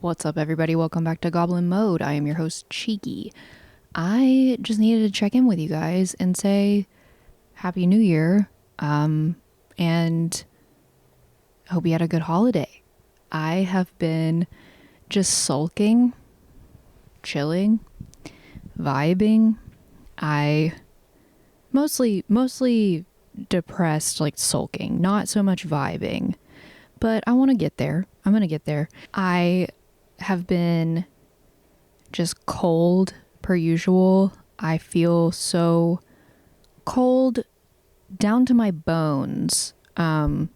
What's up, everybody? Welcome back to Goblin Mode. I am your host, Cheeky. I just needed to check in with you guys and say Happy New Year, and hope you had a good holiday. I have been just sulking, chilling, vibing. I mostly depressed, like sulking, not so much vibing, but I want to get there. I'm going to get there. I have been just cold per usual. I feel so cold down to my bones. I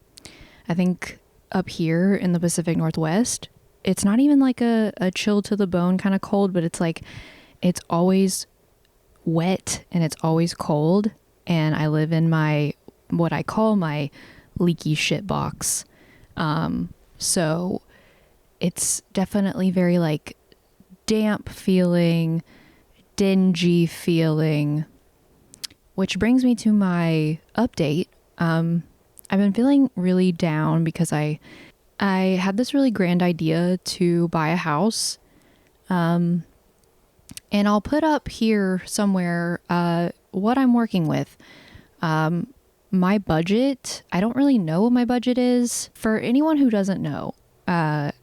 think up here in the Pacific Northwest, it's not even like a chill to the bone kind of cold, but it's like it's always wet and it's always cold. And I live in my what I call my leaky shit box. So it's definitely very like damp feeling, dingy feeling, which brings me to my update. I've been feeling really down because I had this really grand idea to buy a house. And I'll put up here somewhere, what I'm working with. My budget, I don't really know what my budget is. For anyone who doesn't know,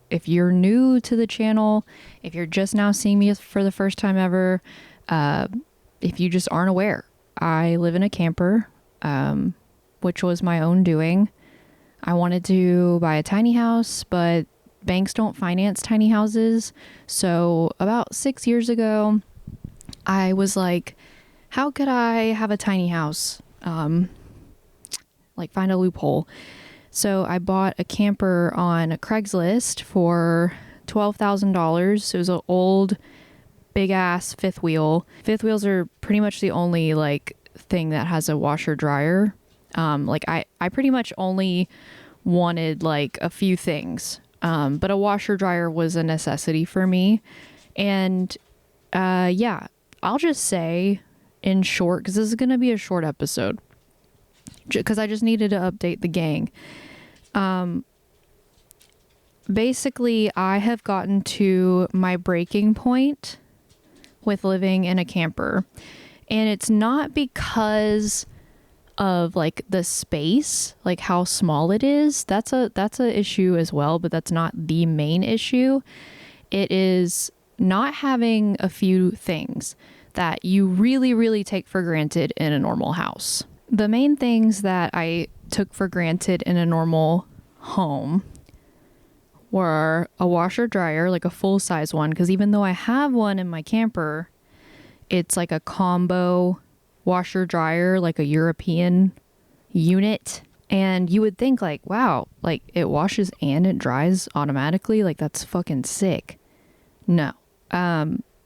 if you're new to the channel, if you're just now seeing me for the first time ever, if you just aren't aware, I live in a camper, which was my own doing. I wanted to buy a tiny house, but banks don't finance tiny houses. So about 6 years ago, I was like, how could I have a tiny house? Like find a loophole. So I bought a camper on Craigslist for $12,000. It was an old big ass fifth wheel. Fifth wheels are pretty much the only like thing that has a washer dryer. Like I pretty much only wanted like a few things. But a washer dryer was a necessity for me. And yeah, I'll just say in short, because this is going to be a short episode, because I just needed to update the gang. Basically, I have gotten to my breaking point with living in a camper. And it's not because of like the space, like how small it is. That's a issue as well, but that's not the main issue. It is not having a few things that you really, really take for granted in a normal house. The main things that I took for granted in a normal home were a washer dryer, like a full size one, because even though I have one in my camper, it's like a combo washer dryer, like a European unit. And you would think like, wow, like it washes and it dries automatically. Like that's fucking sick. No.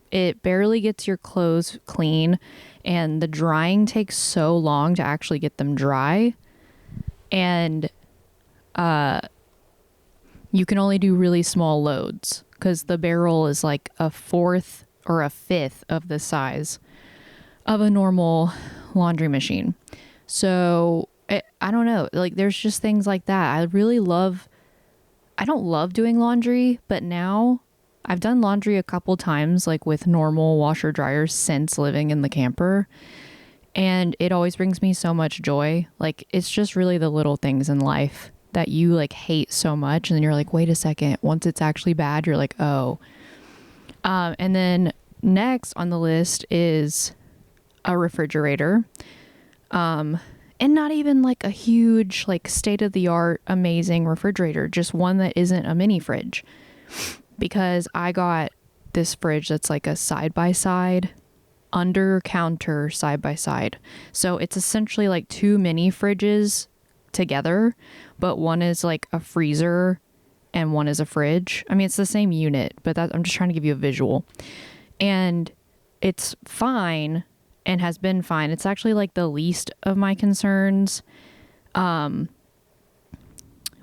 It barely gets your clothes clean, and the drying takes so long to actually get them dry. And you can only do really small loads because the barrel is like a fourth or a fifth of the size of a normal laundry machine. So I don't know, like there's just things like that. I don't love doing laundry, but now I've done laundry a couple times, like with normal washer dryers since living in the camper. And it always brings me so much joy. Like it's just really the little things in life that you like hate so much. And then you're like, wait a second, once it's actually bad, you're like, oh. And then next on the list is a refrigerator. And not even like a huge, like state of the art, amazing refrigerator, just one that isn't a mini fridge. Because I got this fridge that's like a side-by-side, under counter side-by-side. So it's essentially like two mini fridges together, but one is like a freezer and one is a fridge. I mean, it's the same unit, but I'm just trying to give you a visual. And it's fine and has been fine. It's actually like the least of my concerns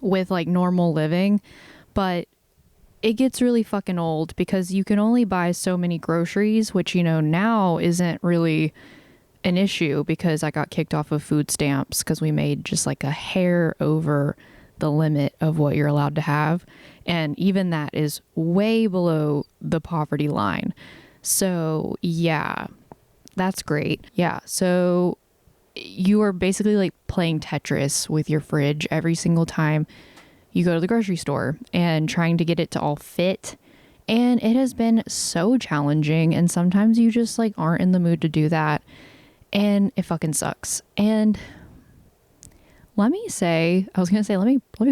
with like normal living, but it gets really fucking old because you can only buy so many groceries, which, you know, now isn't really an issue because I got kicked off of food stamps because we made just like a hair over the limit of what you're allowed to have. And even that is way below the poverty line. So yeah, that's great. Yeah. So you are basically like playing Tetris with your fridge every single time you go to the grocery store and trying to get it to all fit. And it has been so challenging. And sometimes you just like aren't in the mood to do that. And it fucking sucks. And let me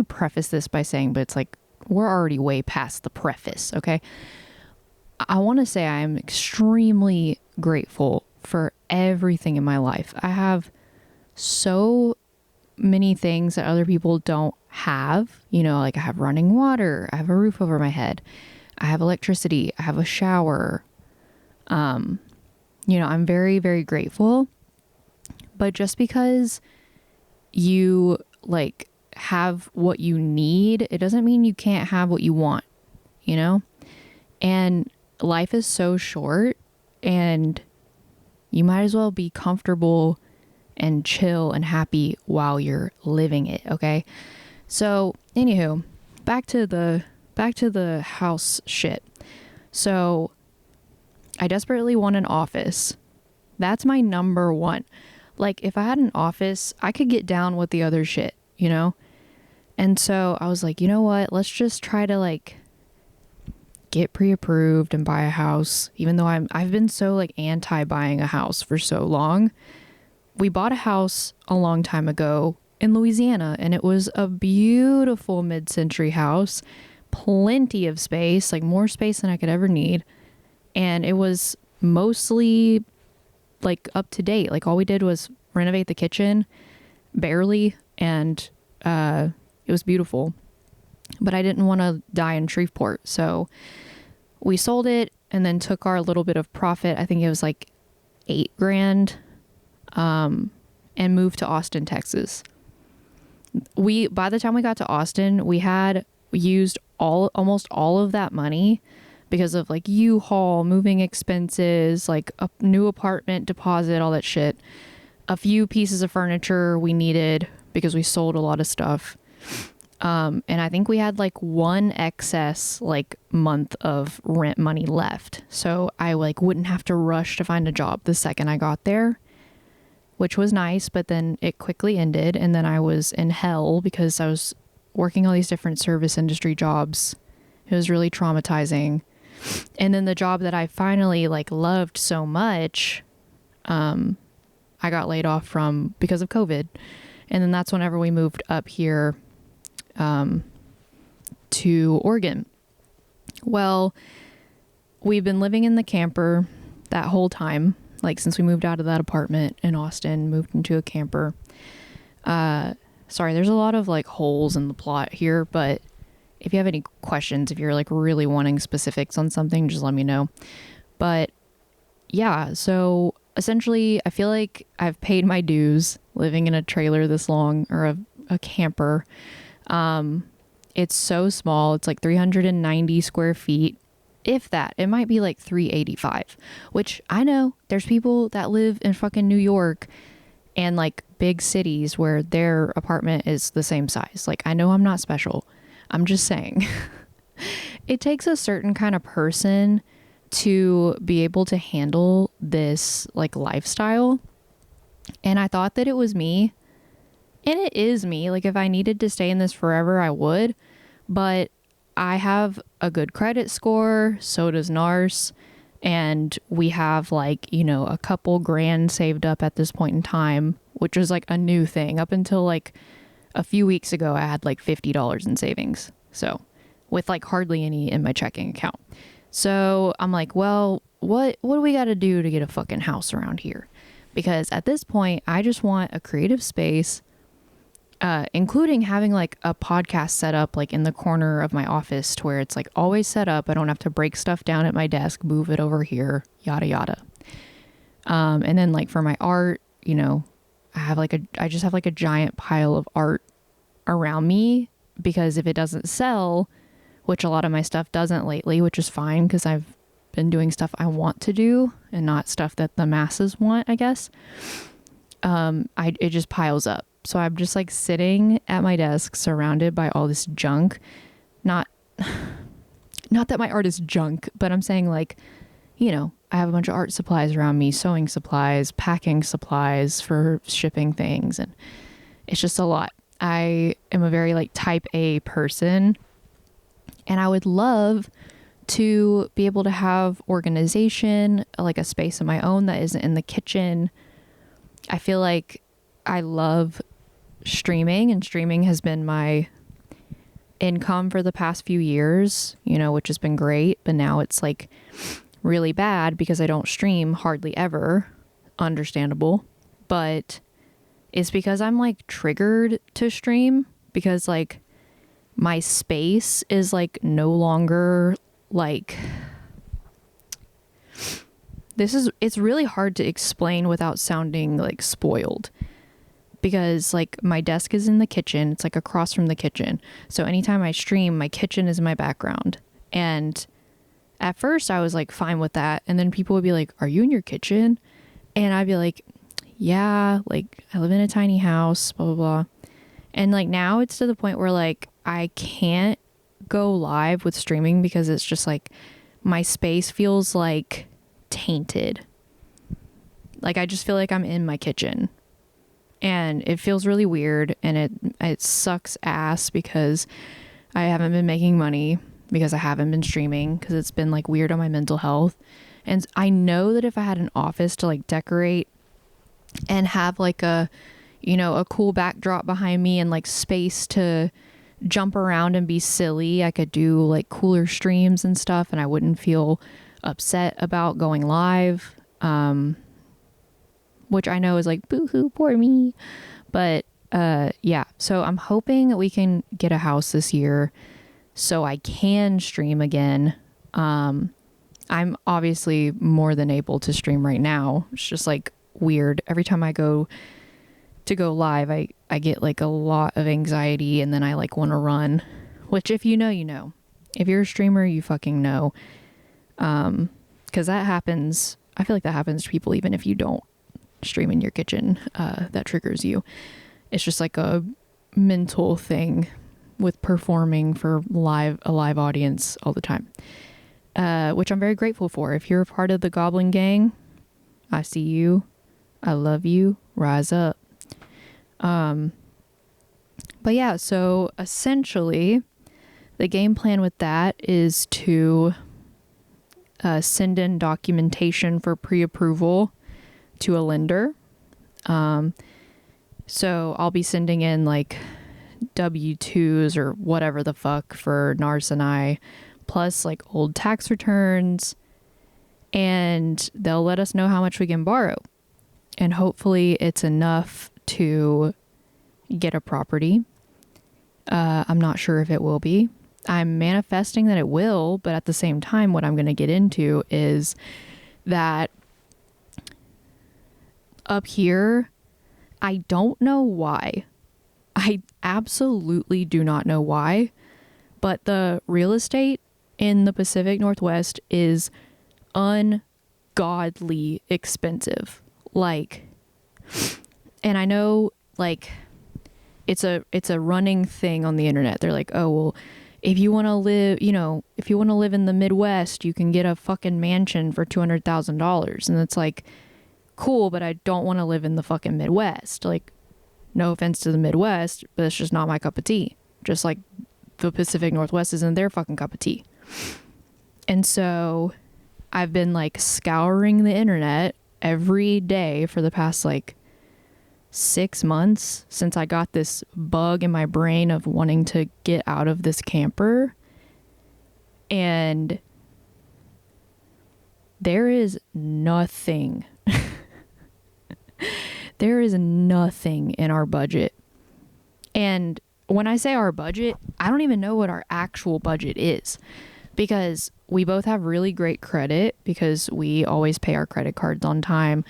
preface this by saying, but it's like, we're already way past the preface. Okay. I want to say I am extremely grateful for everything in my life. I have so many things that other people don't have. You know, like I have running water, I have a roof over my head, I have electricity, I have a shower. You know, I'm very, very grateful. But just because you like have what you need, it doesn't mean you can't have what you want, you know? And life is so short, and you might as well be comfortable and chill and happy while you're living it. Okay. So anywho, back to the house shit. So I desperately want an office. That's my number one. Like if I had an office, I could get down with the other shit, you know? And so I was like, you know what? Let's just try to like get pre-approved and buy a house, even though I've been so like anti buying a house for so long. We bought a house a long time ago in Louisiana, and it was a beautiful mid-century house, plenty of space, like more space than I could ever need. And it was mostly like up to date. Like all we did was renovate the kitchen barely, and it was beautiful. But I didn't want to die in Shreveport. So we sold it and then took our little bit of profit. I think it was like $8,000, and moved to Austin, Texas. By the time we got to Austin, we had used almost all of that money because of like U-Haul, moving expenses, like a new apartment deposit, all that shit. A few pieces of furniture we needed because we sold a lot of stuff. And I think we had like one excess like month of rent money left. So I like wouldn't have to rush to find a job the second I got there, which was nice. But then it quickly ended. And then I was in hell because I was working all these different service industry jobs. It was really traumatizing. And then the job that I finally like loved so much, I got laid off from because of COVID. And then that's whenever we moved up here to Oregon. Well, we've been living in the camper that whole time, like since we moved out of that apartment in Austin, moved into a camper. Sorry, there's a lot of like holes in the plot here, but if you have any questions, if you're like really wanting specifics on something, just let me know. But yeah, so essentially I feel like I've paid my dues living in a trailer this long, or a camper. It's so small. It's like 390 square feet. If that, it might be like 385, which I know there's people that live in fucking New York and like big cities where their apartment is the same size. Like I know I'm not special. I'm just saying it takes a certain kind of person to be able to handle this like lifestyle. And I thought that it was me. And it is me. Like if I needed to stay in this forever, I would. But I have a good credit score. So does Nars. And we have like, you know, a couple grand saved up at this point in time, which was like a new thing. Up until like a few weeks ago, I had like $50 in savings. So with like hardly any in my checking account. So I'm like, well, what do we got to do to get a fucking house around here? Because at this point, I just want a creative space, including having like a podcast set up like in the corner of my office to where it's like always set up. I don't have to break stuff down at my desk, move it over here, yada, yada. And then like for my art, you know, I just have like a giant pile of art around me, because if it doesn't sell, which a lot of my stuff doesn't lately, which is fine because I've been doing stuff I want to do and not stuff that the masses want, I guess. It just piles up. So I'm just like sitting at my desk surrounded by all this junk. Not not that my art is junk, but I'm saying like, I have a bunch of art supplies around me, sewing supplies, packing supplies for shipping things. And it's just a lot. I am a very like type A person, and I would love to be able to have organization, like a space of my own that isn't in the kitchen. I feel like I love streaming, and streaming has been my income for the past few years, which has been great. But now it's like really bad because I don't stream hardly ever. Understandable. But it's because I'm like triggered to stream, because like my space is like no longer like, it's really hard to explain without sounding like spoiled, because like my desk is in the kitchen. It's like across from the kitchen. So anytime I stream, my kitchen is in my background. And at first I was like fine with that. And then people would be like, are you in your kitchen? And I'd be like, yeah, like I live in a tiny house, blah, blah, blah. And like now it's to the point where like I can't go live with streaming because it's just like my space feels like tainted. Like I just feel like I'm in my kitchen, and it feels really weird, and it sucks ass because I haven't been making money, because I haven't been streaming, because it's been like weird on my mental health. And I know that if I had an office to like decorate and have like a cool backdrop behind me and like space to jump around and be silly, I could do like cooler streams and stuff, and I wouldn't feel upset about going live, which I know is like boo-hoo, poor me. But yeah, so I'm hoping we can get a house this year so I can stream again. I'm obviously more than able to stream right now. It's just like weird. Every time I go live, I get like a lot of anxiety, and then I like want to run, which if you know. If you're a streamer, you fucking know. Because that happens. I feel like that happens to people even if you don't stream in your kitchen. That triggers you. It's just like a mental thing with performing for a live audience all the time, which I'm very grateful for. If you're a part of the Goblin gang, I see you. I love you. Rise up. But yeah, so essentially the game plan with that is to send in documentation for pre-approval to a lender. So I'll be sending in like W-2s or whatever the fuck for Nars and I, plus like old tax returns, and they'll let us know how much we can borrow. And hopefully it's enough to get a property. I'm not sure if it will be. I'm manifesting that it will, but at the same time, what I'm going to get into is that up here, I don't know why. I absolutely do not know why, but the real estate in the Pacific Northwest is ungodly expensive. Like, and I know like it's a running thing on the internet. They're like, oh, well, if you want to live, if you want to live in the Midwest, you can get a fucking mansion for $200,000. And it's like, cool, but I don't want to live in the fucking Midwest. Like, no offense to the Midwest, but it's just not my cup of tea. Just like the Pacific Northwest isn't their fucking cup of tea. And so I've been like scouring the internet every day for the past like 6 months since I got this bug in my brain of wanting to get out of this camper. And there is nothing. There is nothing in our budget. And when I say our budget, I don't even know what our actual budget is, because we both have really great credit because we always pay our credit cards on time,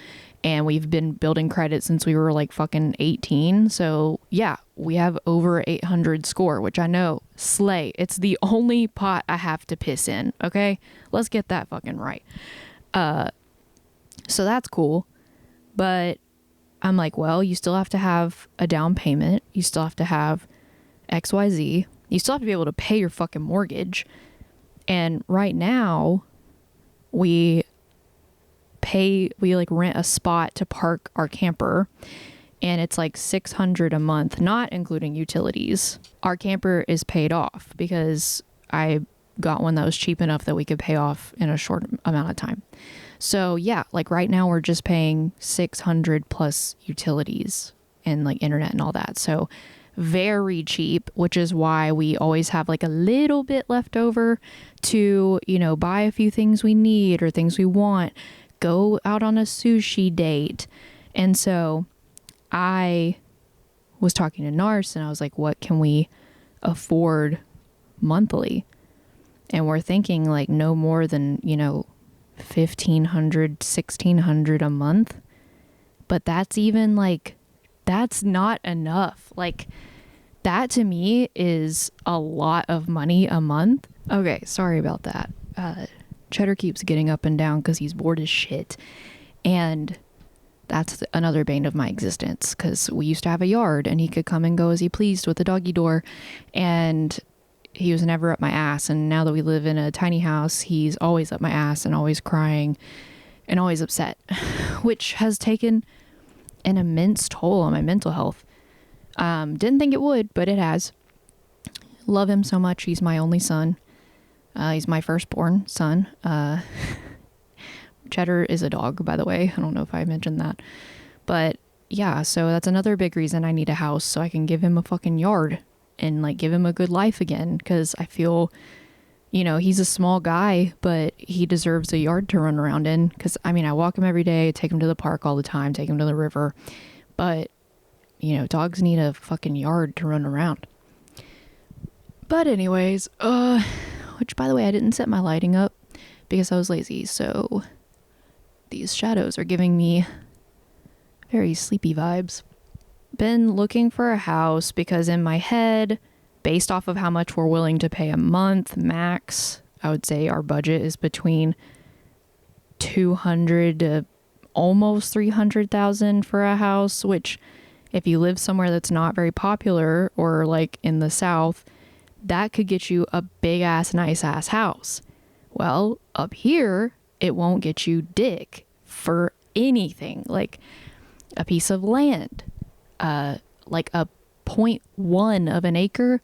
and we've been building credit since we were like fucking 18. So yeah, we have over 800 score, which I know, slay. It's the only pot I have to piss in. Okay, let's get that fucking right. So that's cool. But I'm like, well, you still have to have a down payment. You still have to have XYZ. You still have to be able to pay your fucking mortgage. And right now, we like rent a spot to park our camper, and it's like $600 a month, not including utilities. Our camper is paid off because I got one that was cheap enough that we could pay off in a short amount of time. So yeah, like right now we're just paying $600 plus utilities and like internet and all that. So very cheap, which is why we always have like a little bit left over to, you know, buy a few things we need or things we want, go out on a sushi date. And so I was talking to Nars and I was like, what can we afford monthly? And we're thinking like no more than, you know, $1,500, $1,600 a month. But that's even like, that's not enough. Like, that to me is a lot of money a month. Okay, sorry about that. Cheddar keeps getting up and down because he's bored as shit. And that's another bane of my existence, because we used to have a yard and he could come and go as he pleased with the doggy door. And he was never up my ass. And now that we live in a tiny house, he's always up my ass and always crying and always upset, which has taken an immense toll on my mental health. Didn't think it would, but it has. Love him so much. He's my only son. He's my firstborn son. Cheddar is a dog, by the way. I don't know if I mentioned that. But yeah, so that's another big reason I need a house, so I can give him a fucking yard and like give him a good life again. Because I feel, you know, he's a small guy, but he deserves a yard to run around in. Because I mean, I walk him every day, take him to the park all the time, take him to the river. But, you know, dogs need a fucking yard to run around. But anyways, which by the way, I didn't set my lighting up because I was lazy. So these shadows are giving me very sleepy vibes. Been looking for a house because in my head, based off of how much we're willing to pay a month max, I would say our budget is between $200,000 to almost $300,000 for a house, which if you live somewhere that's not very popular or like in the South, that could get you a big ass, nice ass house. Well, up here, it won't get you dick for anything. Like a piece of land, like a 0.1 of an acre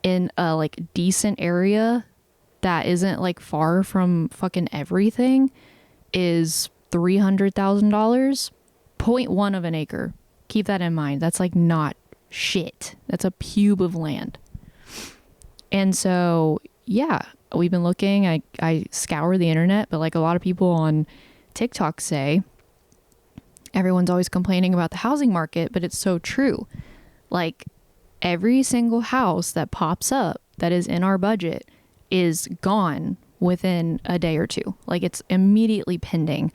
in a like decent area that isn't like far from fucking everything is $300,000. 0.1 of an acre. Keep that in mind. That's like not shit. That's a pube of land. And so, yeah, we've been looking. I scour the internet, but like a lot of people on TikTok say, everyone's always complaining about the housing market, but it's so true. Like every single house that pops up that is in our budget is gone within a day or two. Like it's immediately pending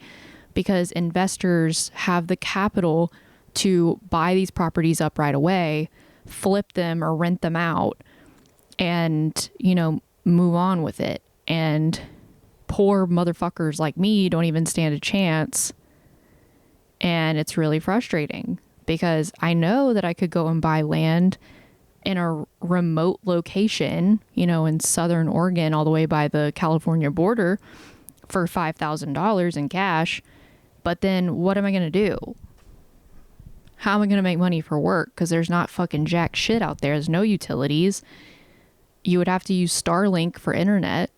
because investors have the capital to buy these properties up right away, flip them or rent them out, and, you know, move on with it. And poor motherfuckers like me don't even stand a chance. And it's really frustrating because I know that I could go and buy land in a remote location, you know, in Southern Oregon, all the way by the California border for $5,000 in cash. But then what am I going to do? How am I going to make money for work? Because there's not fucking jack shit out there. There's no utilities. You would have to use Starlink for internet.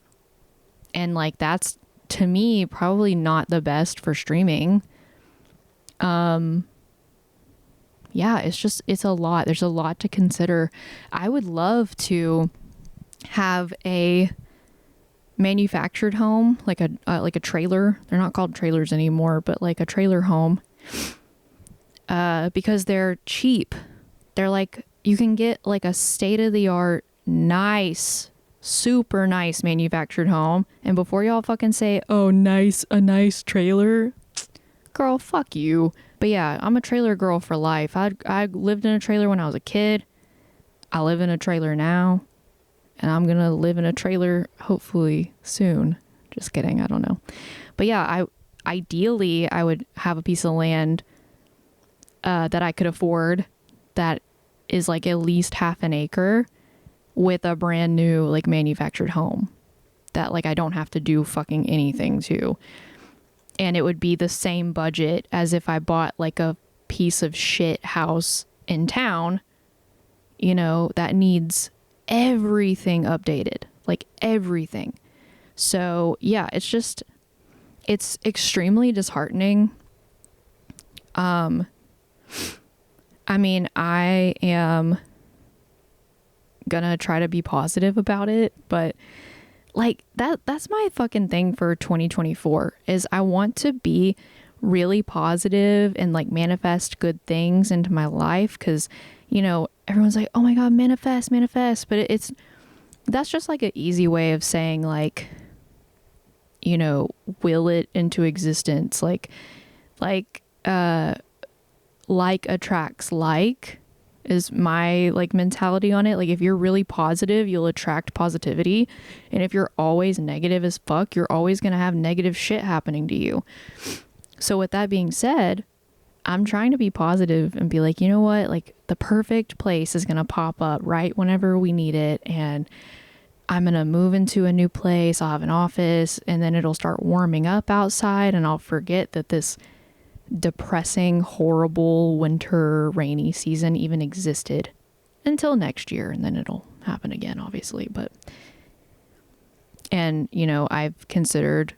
And like, that's to me probably not the best for streaming. Yeah, it's a lot. There's a lot to consider. I would love to have a manufactured home, like a trailer. They're not called trailers anymore, but like a trailer home. Because they're cheap. They're like, you can get like a state-of-the-art, nice, super nice manufactured home. And before y'all fucking say, oh, nice, a nice trailer, girl, fuck you. But yeah, I'm a trailer girl for life. I lived in a trailer when I was a kid. I live in a trailer now. And I'm going to live in a trailer hopefully soon. Just kidding. I don't know. But yeah, ideally I would have a piece of land that I could afford that is like at least half an acre with a brand new like manufactured home that like I don't have to do fucking anything to. And it would be the same budget as if I bought like a piece of shit house in town, you know, that needs everything updated, like everything. So yeah, it's extremely disheartening. I mean, I am gonna try to be positive about it, but like that's my fucking thing for 2024 is I want to be really positive and like manifest good things into my life, because you know everyone's like, oh my god, manifest, but that's just like an easy way of saying like, you know, will it into existence, like attracts like is my like mentality on it. Like if you're really positive, you'll attract positivity, and if you're always negative as fuck, you're always gonna have negative shit happening to you. So with that being said, I'm trying to be positive and be like, you know what, like the perfect place is gonna pop up right whenever we need it, and I'm gonna move into a new place, I'll have an office, and then it'll start warming up outside, and I'll forget that this depressing, horrible winter rainy season even existed until next year, and then it'll happen again, obviously. But and you know, I've considered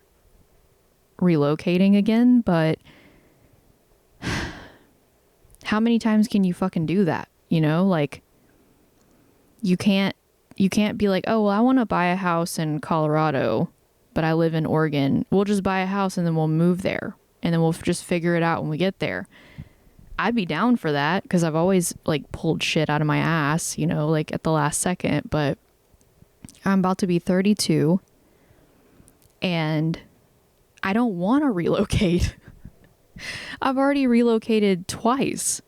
relocating again, but how many times can you fucking do that? You know, like you can't be like, oh well, I want to buy a house in Colorado but I live in Oregon. We'll just buy a house and then we'll move there, and then we'll just figure it out when we get there. I'd be down for that, because I've always like pulled shit out of my ass, you know, like at the last second. But I'm about to be 32 and I don't want to relocate. I've already relocated twice.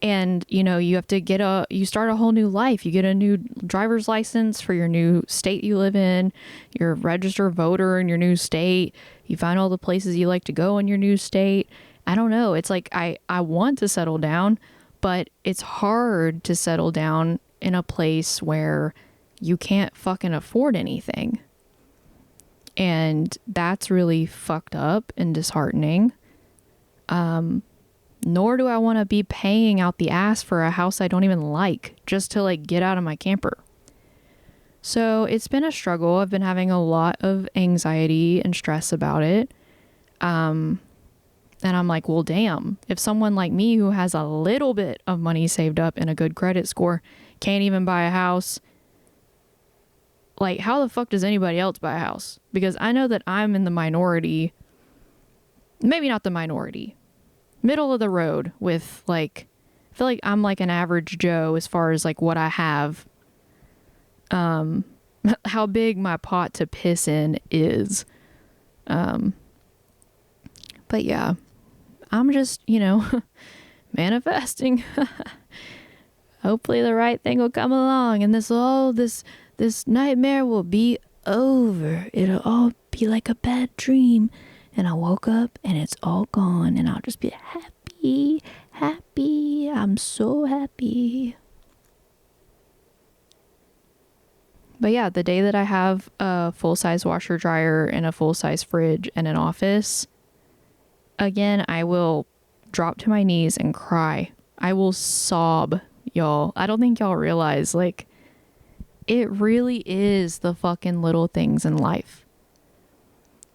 And, you know, you have to you start a whole new life. You get a new driver's license for your new state you live in. You're a registered voter in your new state. You find all the places you like to go in your new state. I don't know. It's like, I want to settle down, but it's hard to settle down in a place where you can't fucking afford anything. And that's really fucked up and disheartening. Nor do I want to be paying out the ass for a house I don't even like just to like get out of my camper. So it's been a struggle. I've been having a lot of anxiety and stress about it. And I'm like, well, damn, if someone like me who has a little bit of money saved up and a good credit score can't even buy a house, like how the fuck does anybody else buy a house? Because I know that I'm in the minority, maybe not the minority, middle of the road with like, I feel like I'm like an average Joe as far as like what I have, how big my pot to piss in is. But yeah, I'm just, you know, manifesting. Hopefully the right thing will come along and this nightmare will be over. It'll all be like a bad dream. And I woke up and it's all gone, and I'll just be happy. I'm so happy. But yeah, the day that I have a full-size washer dryer and a full-size fridge and an office, again, I will drop to my knees and cry. I will sob, y'all. I don't think y'all realize, like, it really is the fucking little things in life.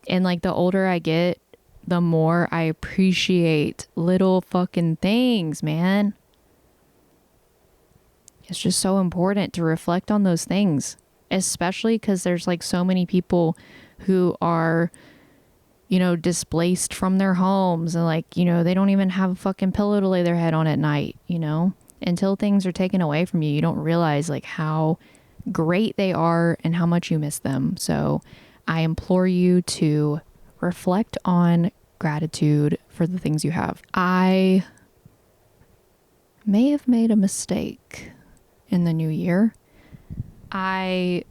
And like the older I get, the more I appreciate little fucking things, man. It's just so important to reflect on those things, especially because there's like so many people who are, you know, displaced from their homes, and like, you know, they don't even have a fucking pillow to lay their head on at night, you know, until things are taken away from you. You don't realize like how great they are and how much you miss them. So I implore you to reflect on gratitude for the things you have. I may have made a mistake in the new year. I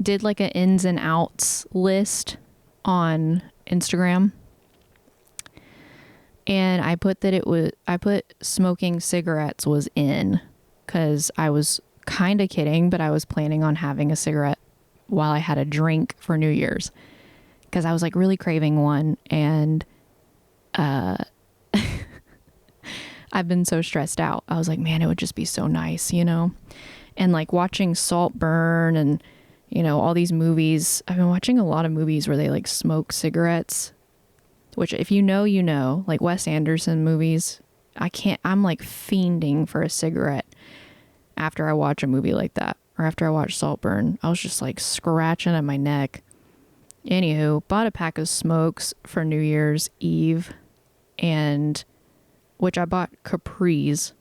did like an ins and outs list on Instagram, and I put smoking cigarettes was in, because I was kind of kidding, but I was planning on having a cigarette while I had a drink for New Year's because I was like really craving one. And I've been so stressed out. I was like, man, it would just be so nice, you know? And like watching Saltburn and, you know, all these movies. I've been watching a lot of movies where they like smoke cigarettes, which if you know, you know, like Wes Anderson movies. I'm like fiending for a cigarette after I watch a movie like that, or after I watch Saltburn. I was just like scratching at my neck. Anywho, bought a pack of smokes for New Year's Eve, and which I bought Capri's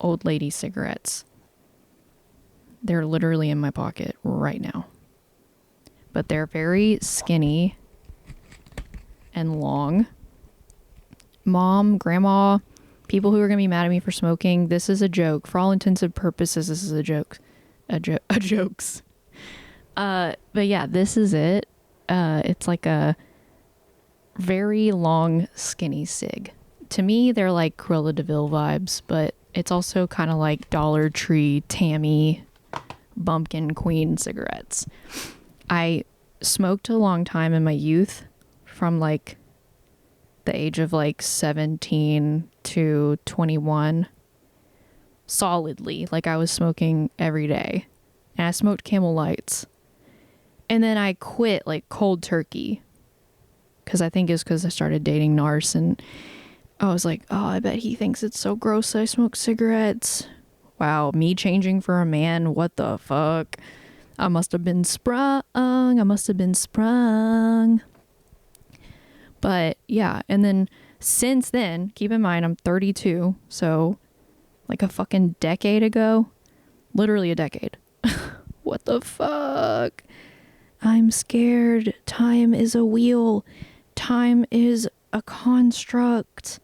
old lady cigarettes. They're literally in my pocket right now. But they're very skinny and long. Mom, grandma, people who are going to be mad at me for smoking, this is a joke. For all intents and purposes, this is a joke. Jokes. But yeah, this is it. It's like a very long, skinny cig. To me, they're like Cruella de Vil vibes, but it's also kind of like Dollar Tree, Tammy, Bumpkin Queen cigarettes. I smoked a long time in my youth, from like the age of like 17 to 21, solidly. Like I was smoking every day, and I smoked Camel Lights, and then I quit like cold turkey because I think it's because I started dating Nars, and I was like, oh, I bet he thinks it's so gross that I smoke cigarettes. Wow, me changing for a man, what the fuck? I must have been sprung. But yeah, and then since then, keep in mind I'm 32, so like a fucking decade ago, literally a decade. What the fuck? I'm scared. Time is a wheel. Time is a construct.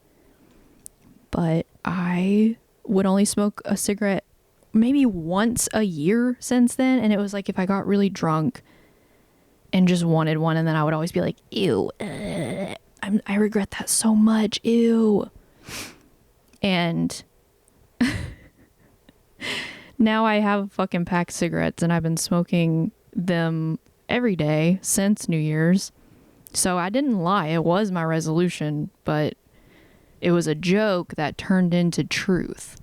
But I would only smoke a cigarette maybe once a year since then, and it was like if I got really drunk and just wanted one, and then I would always be like, ew, I regret that so much, ew. And now I have fucking packed cigarettes, and I've been smoking them every day since New Year's. So I didn't lie, it was my resolution, but it was a joke that turned into truth.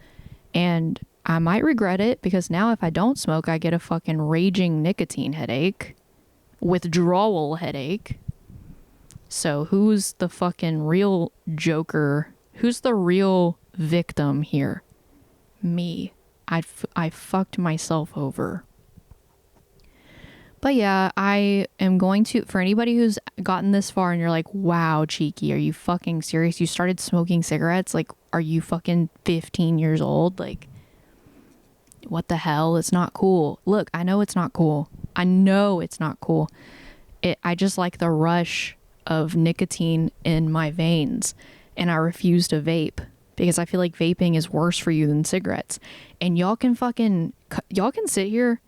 And I might regret it, because now if I don't smoke, I get a fucking raging nicotine headache, withdrawal headache. So who's the fucking real joker? Who's the real victim here? Me. I fucked myself over. But yeah, I am going to, for anybody who's gotten this far and you're like, wow, Cheeky, are you fucking serious? You started smoking cigarettes? Like, are you fucking 15 years old? Like, what the hell? It's not cool. Look, I know it's not cool. I know it's not cool. I just like the rush of nicotine in my veins, and I refuse to vape because I feel like vaping is worse for you than cigarettes. And y'all can sit here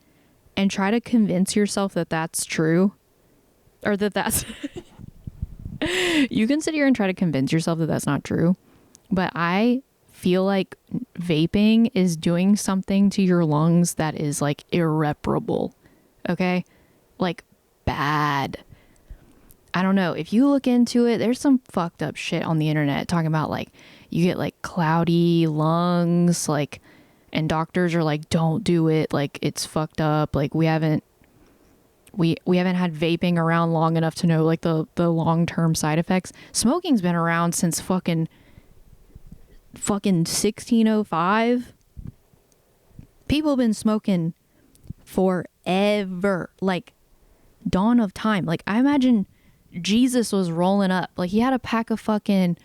and try to convince yourself that that's true, or that's you can sit here and try to convince yourself that that's not true, but I feel like vaping is doing something to your lungs that is like irreparable. Okay, like bad. I don't know, if you look into it, there's some fucked up shit on the internet talking about like you get like cloudy lungs, like, and doctors are like, don't do it, like it's fucked up. Like we haven't had vaping around long enough to know like the long-term side effects. Smoking's been around since fucking 1605. People have been smoking forever, like dawn of time. Like I imagine Jesus was rolling up, like he had a pack of fucking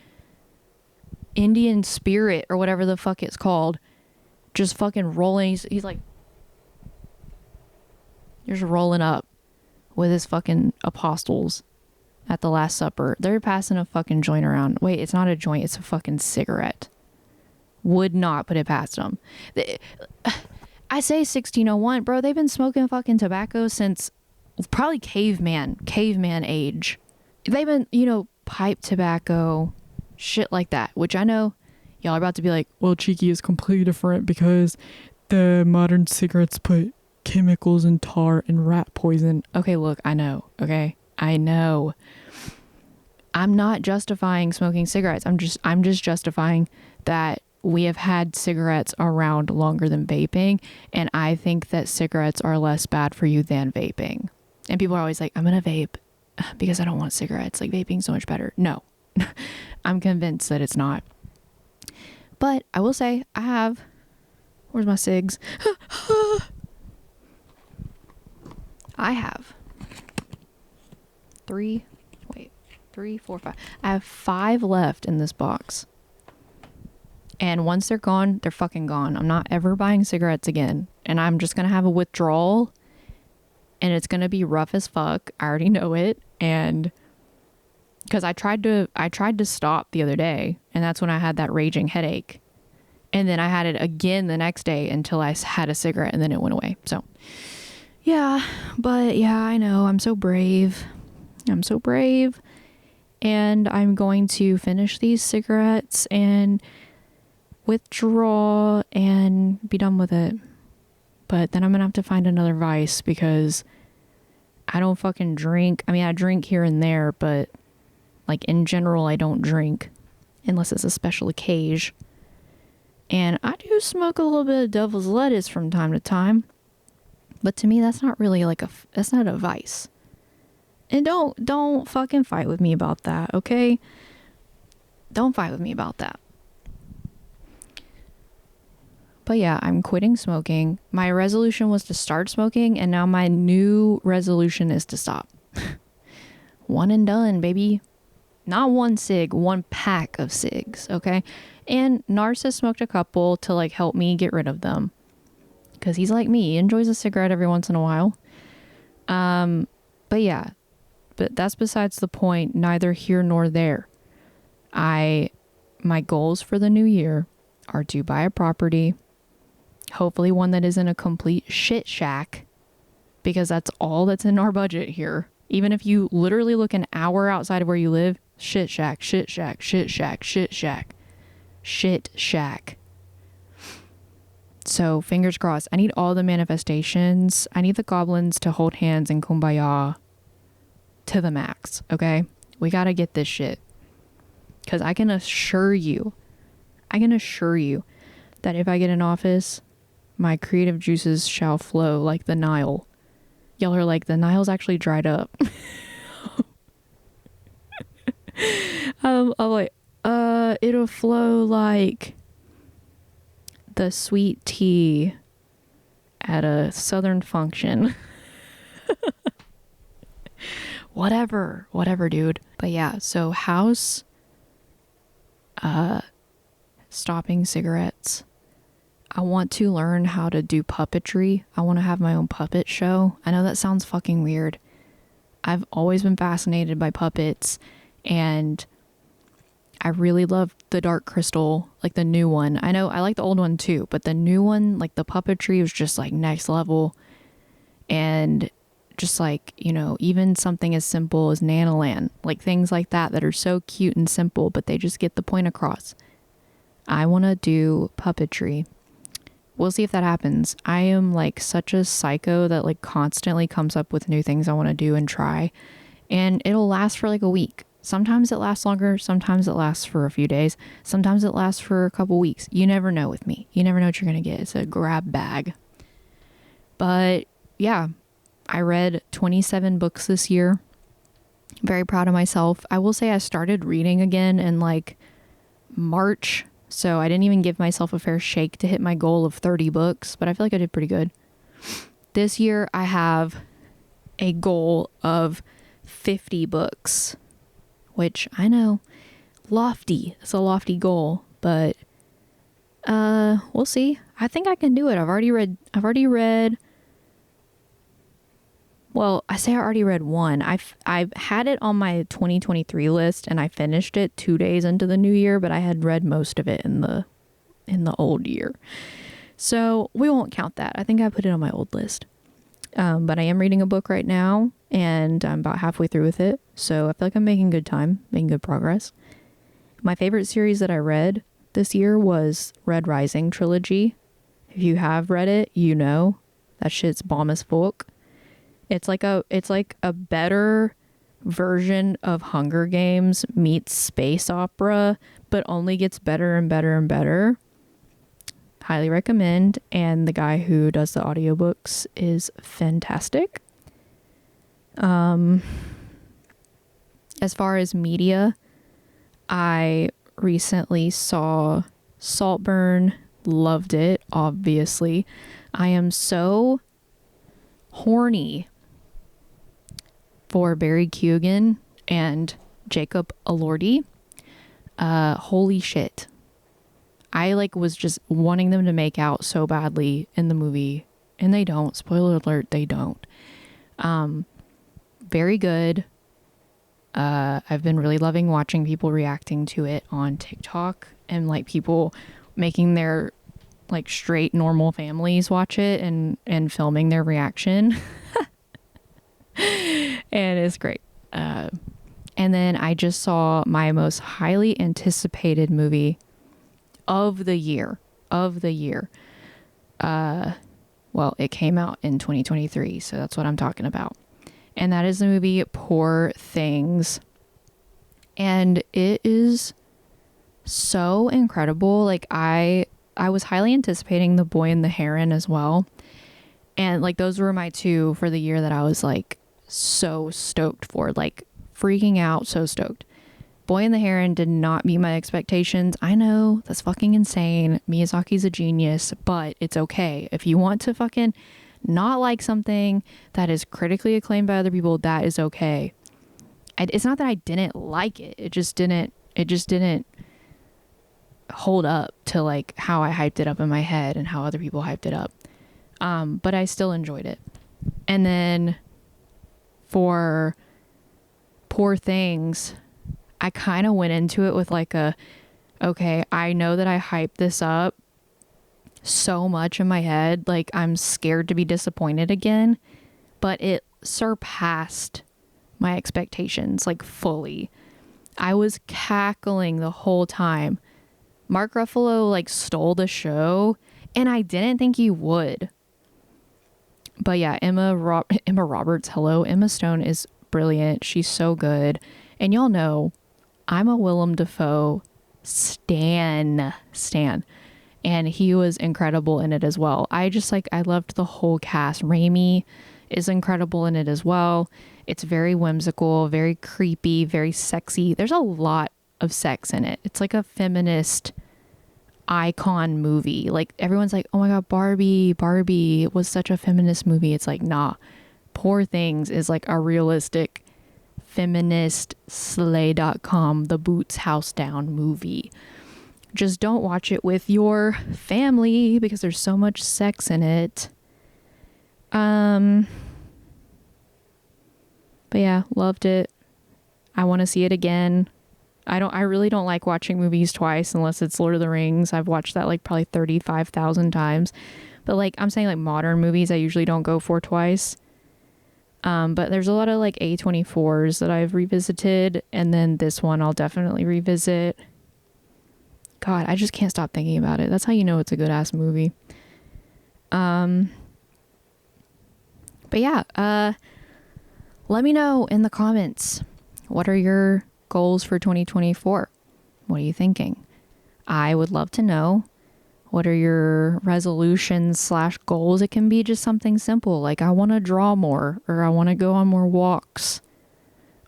Indian Spirit or whatever the fuck it's called, just fucking rolling. He's like just rolling up with his fucking apostles at the Last Supper. They're passing a fucking joint around. Wait, it's not a joint, it's a fucking cigarette. Would not put it past them. I say 1601, bro, they've been smoking fucking tobacco since probably caveman age. They've been, pipe tobacco, shit like that, which I know y'all are about to be like, well, Cheeky is completely different because the modern cigarettes put chemicals and tar and rat poison. Okay, look, I know. Okay, I know. I'm not justifying smoking cigarettes. I'm just justifying that we have had cigarettes around longer than vaping, and I think that cigarettes are less bad for you than vaping. And people are always like, I'm gonna vape because I don't want cigarettes. Like, vaping's so much better. No, I'm convinced that it's not. But I will say, I have, where's my cigs? I have 3, 4, 5. I have 5 left in this box. And once they're gone, they're fucking gone. I'm not ever buying cigarettes again. And I'm just going to have a withdrawal. And it's going to be rough as fuck. I already know it. And because I tried to stop the other day. And that's when I had that raging headache. And then I had it again the next day until I had a cigarette. And then it went away. So, yeah. But yeah, I know. I'm so brave. And I'm going to finish these cigarettes and withdraw and be done with it. But then I'm gonna have to find another vice because I don't fucking drink. I mean, I drink here and there, but like in general, I don't drink unless it's a special occasion. And I do smoke a little bit of devil's lettuce from time to time. But to me, that's not really that's not a vice. And don't fucking fight with me about that, okay? Don't fight with me about that. But yeah, I'm quitting smoking. My resolution was to start smoking, and now my new resolution is to stop. One and done, baby. Not 1 cig, 1 pack of cigs, okay? And Narcissist smoked a couple to like help me get rid of them. Because he's like me, he enjoys a cigarette every once in a while. But yeah, but that's besides the point, neither here nor there. My goals for the new year are to buy a property, hopefully one that isn't a complete shit shack, because that's all that's in our budget here. Even if you literally look an hour outside of where you live, shit shack, shit shack, shit shack, shit shack, shit shack. So fingers crossed. I need all the manifestations. I need the goblins to hold hands and kumbaya to the max, okay? We gotta get this shit. Because I can assure you that if I get in office, my creative juices shall flow like the Nile. Y'all are like, the Nile's actually dried up. I'm like, it'll flow like the sweet tea at a southern function. Whatever, dude. But yeah, so house, stopping cigarettes. I want to learn how to do puppetry. I want to have my own puppet show. I know that sounds fucking weird. I've always been fascinated by puppets, and I really love the Dark Crystal, like the new one. I know I like the old one too, but the new one, like the puppetry was just like next level. And just like, you know, even something as simple as Nanoland, like things like that are so cute and simple, but they just get the point across. I want to do puppetry. We'll see if that happens. I am like such a psycho that like constantly comes up with new things I want to do and try. And it'll last for like a week. Sometimes it lasts longer. Sometimes it lasts for a few days. Sometimes it lasts for a couple weeks. You never know with me. You never know what you're going to get. It's a grab bag. But yeah, I read 27 books this year. Very proud of myself. I will say I started reading again in like March. So I didn't even give myself a fair shake to hit my goal of 30 books, but I feel like I did pretty good. This year I have a goal of 50 books, which I know, lofty. It's a lofty goal, but we'll see. I think I can do it. I've already read. Well, I say I already read one. I've had it on my 2023 list, and I finished it 2 days into the new year, but I had read most of it in the old year. So we won't count that. I think I put it on my old list. But I am reading a book right now, and I'm about halfway through with it. So I feel like I'm making good time, making good progress. My favorite series that I read this year was Red Rising trilogy. Have If you have read it, you know that shit's bomb as fuck. It's like a better version of Hunger Games meets space opera, but only gets better and better and better. Highly recommend. And the guy who does the audiobooks is fantastic. As far as media, I recently saw Saltburn, loved it, obviously. I am so horny for Barry Keoghan and Jacob Elordi. Holy shit. I was just wanting them to make out so badly in the movie, and they don't. Spoiler alert, they don't. Very good. I've been really loving watching people reacting to it on TikTok, and people making their straight normal families watch it and filming their reaction. And it's great. And then I just saw my most highly anticipated movie of the year. Well, it came out in 2023, so that's what I'm talking about. And that is the movie Poor Things. And it is so incredible. I was highly anticipating The Boy and the Heron as well. And those were my two for the year that I was so stoked for, freaking out, so stoked. Boy and the Heron did not meet my expectations. I know, that's fucking insane. Miyazaki's a genius, but it's okay. If you want to fucking not like something that is critically acclaimed by other people, that is okay. It's not that I didn't like it. It just didn't hold up to how I hyped it up in my head and how other people hyped it up. But I still enjoyed it. And then for Poor Things, I kind of went into it with okay, I know that I hyped this up so much in my head. I'm scared to be disappointed again, but it surpassed my expectations, fully. I was cackling the whole time. Mark Ruffalo, stole the show, and I didn't think he would. But yeah, Emma Roberts, hello. Emma Stone is brilliant. She's so good. And y'all know, I'm a Willem Dafoe stan. And he was incredible in it as well. I just I loved the whole cast. Raimi is incredible in it as well. It's very whimsical, very creepy, very sexy. There's a lot of sex in it. It's a feminist icon movie. Everyone's oh my god, Barbie was such a feminist movie. It's nah. Poor Things is a realistic feminist slay.com, the boots house down movie. Just don't watch it with your family because there's so much sex in it. But yeah, loved it. I want to see it again. I really don't like watching movies twice unless it's Lord of the Rings. I've watched that probably 35,000 times. But I'm saying modern movies I usually don't go for twice. But there's a lot of A24s that I've revisited, and then this one I'll definitely revisit. God, I just can't stop thinking about it. That's how you know it's a good ass movie. But yeah, let me know in the comments, what are your goals for 2024? What are you thinking? I would love to know. What are your resolutions / goals? It can be just something simple, I want to draw more, or I want to go on more walks,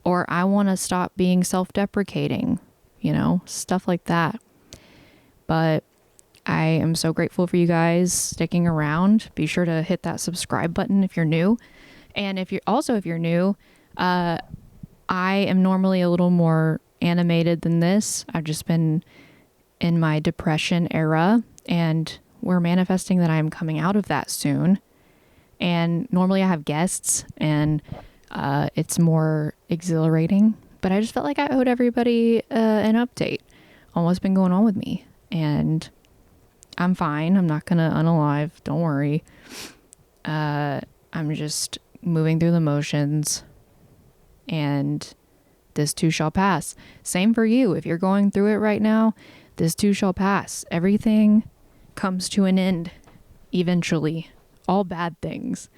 or I want to stop being self-deprecating, stuff like that. But I am so grateful for you guys sticking around. Be sure to hit that subscribe button if you're new. And if you're new, I am normally a little more animated than this. I've just been in my depression era, and we're manifesting that I'm coming out of that soon. And normally I have guests, and it's more exhilarating, but I just felt like I owed everybody an update on what's been going on with me. And I'm fine. I'm not gonna unalive, don't worry. I'm just moving through the motions, and this too shall pass. Same for you. If you're going through it right now, this too shall pass. Everything comes to an end. eventually. All bad things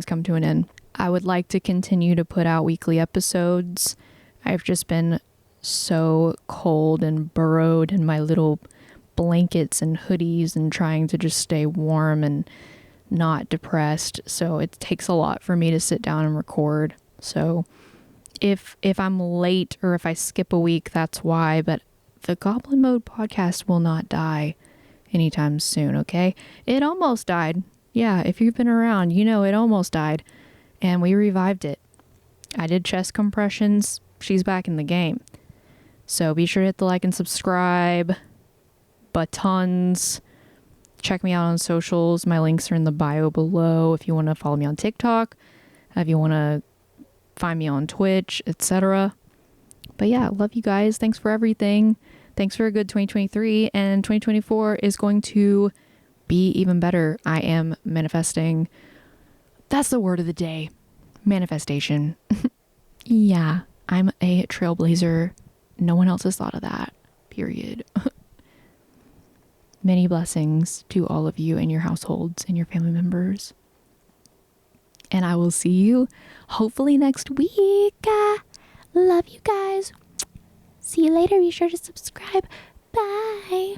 come to an end. I would like to continue to put out weekly episodes. I've just been so cold and burrowed in my little blankets and hoodies and trying to just stay warm and not depressed. So it takes a lot for me to sit down and record. So if I'm late or if I skip a week, that's why. But the Goblin Mode podcast will not die anytime soon, okay? It almost died. Yeah, if you've been around, you know it almost died. And we revived it. I did chest compressions. She's back in the game. So be sure to hit the like and subscribe buttons. Check me out on socials. My links are in the bio below if you want to follow me on TikTok, if you want to find me on Twitch, etc. But yeah, love you guys. Thanks for everything. Thanks for a good 2023. And 2024 is going to be even better. I am manifesting. That's the word of the day. Manifestation. Yeah, I'm a trailblazer. No one else has thought of that. Period. Many blessings to all of you and your households and your family members. And I will see you hopefully next week. Love you guys. See you later. Be sure to subscribe. Bye.